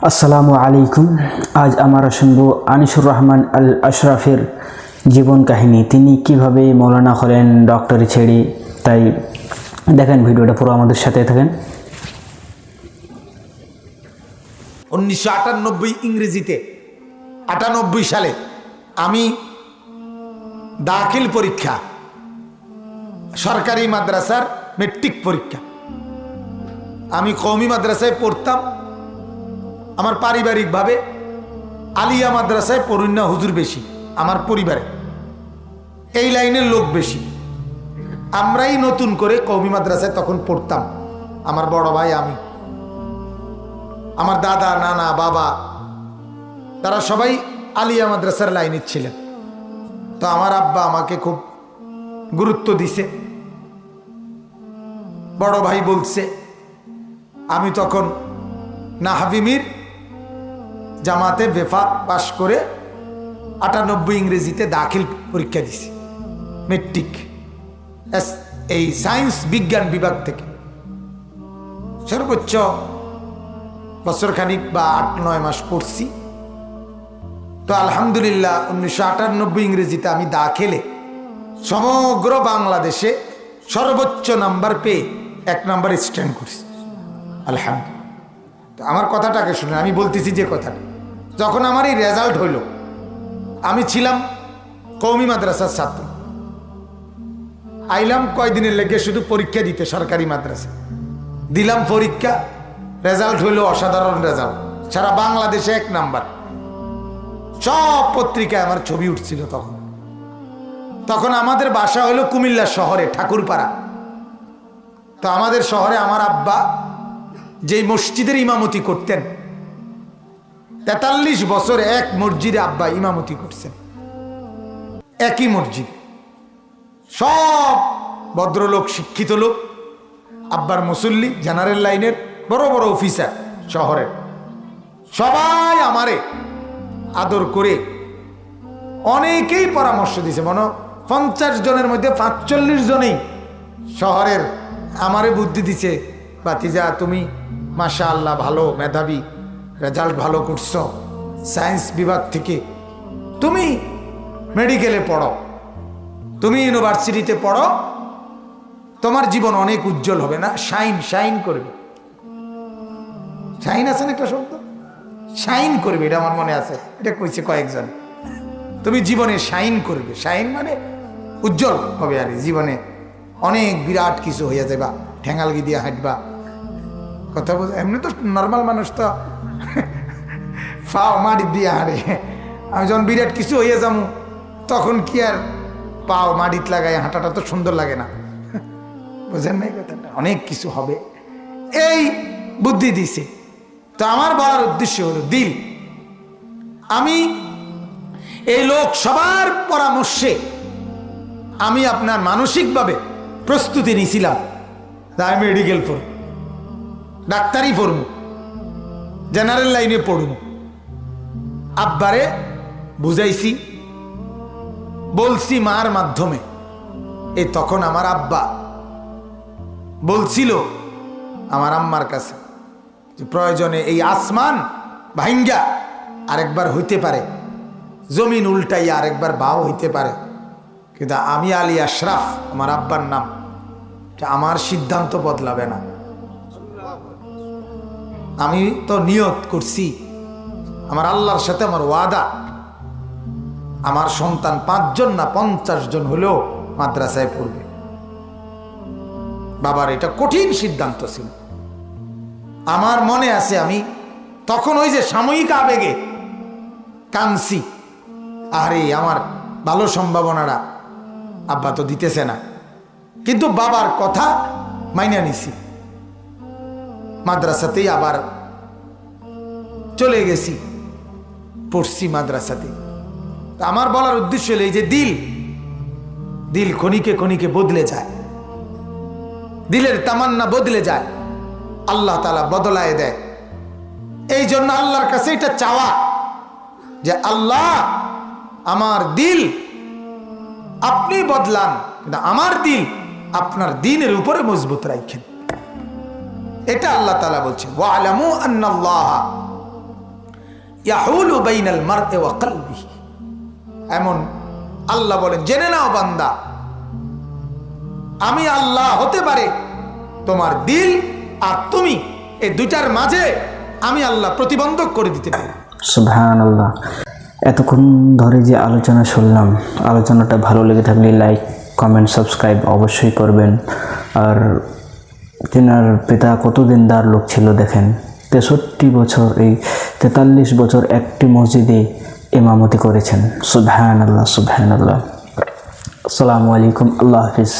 আসসালামু আলাইকুম। আজ আমরা শুনব আনিসুর রহমান আল আশরাফের জীবন কাহিনী। তিনি কিভাবে মৌলানা হলেন ডক্টরি ছেড়ে। তাই দেখেন ভিডিওটা পুরো আমাদের সাথে থাকেন। 1998 ইংরেজিতে 98 সালে আমি দাখিল পরীক্ষা, সরকারি মাদ্রাসার মেট্রিক পরীক্ষা, আমি কওমি মাদ্রাসায় পড়তাম। আমার পারিবারিকভাবে আলিয়া মাদ্রাসায় পড়ুন না হুজুর বেশি, আমার পরিবারে এই লাইনের লোক বেশি। আমরাই নতুন করে কওমি মাদ্রাসায় তখন পড়তাম, আমার বড় ভাই, আমি, আমার দাদা, নানা, বাবা, তারা সবাই আলিয়া মাদ্রাসার লাইনের ছিলেন। তো আমার আব্বা আমাকে খুব গুরুত্ব দিছে। বড় ভাই বলছে, আমি তখন নাহাবিমির জামাতে বেফা পাশ করে 98 ইংরেজিতে দাখিল পরীক্ষা দিছি, মেট্রিক, এই সায়েন্স বিজ্ঞান বিভাগ থেকে। সর্বোচ্চ বছরখানিক বা 8-9 মাস পড়ছি। তো আলহামদুলিল্লাহ 1998 ইংরেজিতে আমি দাখিলে সমগ্র বাংলাদেশে সর্বোচ্চ নাম্বার পেয়ে 1 নাম্বার স্ট্যান্ড করছি, আলহামদুলিল্লাহ। তো আমার কথাটাকে শুনে আমি বলতেছি যে কথাটা, যখন আমার এই রেজাল্ট হইল, আমি ছিলাম কওমি মাদ্রাসার ছাত্র, আইলাম কয়দিনের লেগে শুধু পরীক্ষা দিতে সরকারি মাদ্রাসা, দিলাম পরীক্ষা, রেজাল্ট হইল অসাধারণ রেজাল্ট, সারা বাংলাদেশে 1 নাম্বার। সব পত্রিকায় আমার ছবি উঠছিল। তখন আমাদের বাসা হইল কুমিল্লা শহরে, ঠাকুরপাড়া। তো আমাদের শহরে আমার আব্বা যেই মসজিদের ইমামতি করতেন, 43 বছর এক মসজিদে আব্বা ইমামতি করছেন, একই মসজিদ। সব ভদ্রলোক, শিক্ষিত লোক, আব্বার মুসল্লি, জেনারেল লাইনের বড় বড় অফিসার শহরের, সবাই আমারে আদর করে অনেকেই পরামর্শ দিছে। মনে 50 জনের মধ্যে 45 জনেই শহরের আমারে বুদ্ধি দিছে, বাতিজা তুমি মাশাআল্লাহ ভালো মেধাবী, রেজাল্ট ভালো করছো, সায়েন্স বিভাগ থেকে তুমি মেডিকেলে পড়ো, তুমি ইউনিভার্সিটিতে পড়ো, তোমার জীবন অনেক উজ্জ্বল হবে, না শাইন করবে। শাইন আছে না একটা শব্দ, শাইন করবে, এটা আমার মনে আছে, এটা কইছে কয়েকজন। তুমি জীবনে শাইন করবে, শাইন মানে উজ্জ্বল হবে, আর জীবনে অনেক বিরাট কিছু হইয়া যাবা, ঠেঙ্গালগি দিয়ে হাঁটবা, কথা বল। এমনি তো নর্মাল মানুষ তো পাও মাটি দিয়ে হাঁটে, আমি যখন বিরাট কিছু হইয়া যাবো তখন কি আর পাও মাটিত লাগাই হাঁটাটা তো সুন্দর লাগে না, বুঝেন নাই কথাটা, অনেক কিছু হবে, এই বুদ্ধি দিছে। তো আমার বলার উদ্দেশ্য হলো দিল। আমি এই লোক সবার পরামর্শে আমি আপনার মানসিকভাবে প্রস্তুতি নিয়েছিলাম, তাই মেডিকেল পড়ব, ডাক্তারি পড়ব, জেনারেল লাইনে পড়ব। আব্বারে বুঝাইছি, বলছি মার মাধ্যমে। এই তখন আমার আব্বা বলছিল আমার আম্মার কাছে যে প্রয়োজনে এই আসমান ভাঙ্গা আরেকবার হইতে পারে, জমিন উল্টাইয়া আরেকবার বাও হইতে পারে, কিন্তু আমি আলী আশরাফ, আমার আব্বার নাম, আমার সিদ্ধান্ত বদলাবে না। আমি তো নিয়ত করছি, আমার আল্লাহর সাথে আমার ওয়াদা, আমার সন্তান 5 জন না 50 জন হলেও মাদ্রাসায় পড়বে। বাবার এটা কঠিন সিদ্ধান্ত ছিল। আমার মনে আছে আমি তখন ওই যে সাময়িক আবেগে কাঁদছি, আরে আমার ভালো সম্ভাবনাটা আব্বা তো দিতেছে না, কিন্তু বাবার কথা মাইনা নিছি, মাদ্রাসাতেই আবার চলে গেছি, পড়ছি মাদ্রাসাতে। আমার বলার উদ্দেশ্য হলো এই যে দিল ক্ষণিকে ক্ষণিকে বদলে যায়, দিলের তামান্না বদলে যায়, আল্লাহ তাআলা বদলায় দেয়। এই জন্য আল্লাহর কাছে এটা চাওয়া যে আল্লাহ আমার দিল আপনি বদলান, কিন্তু আমার দিল আপনার দ্বীনের উপরে মজবুত রাখেন। এটা আল্লাহ তাআলা বলছেন, ওয়ালামু আন্নাল্লাহ ইয়াহুলু বাইনাল মারই ওয়া কলবিহি। এমন আল্লাহ বলেন, জেনে নাও বান্দা, আমি আল্লাহ হতে পারে তোমার দিল আর তুমি, এই দুইটার মাঝে আমি আল্লাহ প্রতিবন্ধক করে দিতে পারি। সুবহানাল্লাহ। এতক্ষণ ধরে যে আলোচনা শুনলাম, আলোচনাটা ভালো লেগে থাকলে লাইক, কমেন্ট, সাবস্ক্রাইব অবশ্যই করবেন। আর তেনার পিতা কত দিনদার লোক ছিল দেখেন, 63 বছর, এই 43 বছর একটি মসজিদে ইমামতি করেছেন। সুবহানাল্লাহ, সুবহানাল্লাহ। আসসালামু আলাইকুম, আল্লাহ হাফিজ।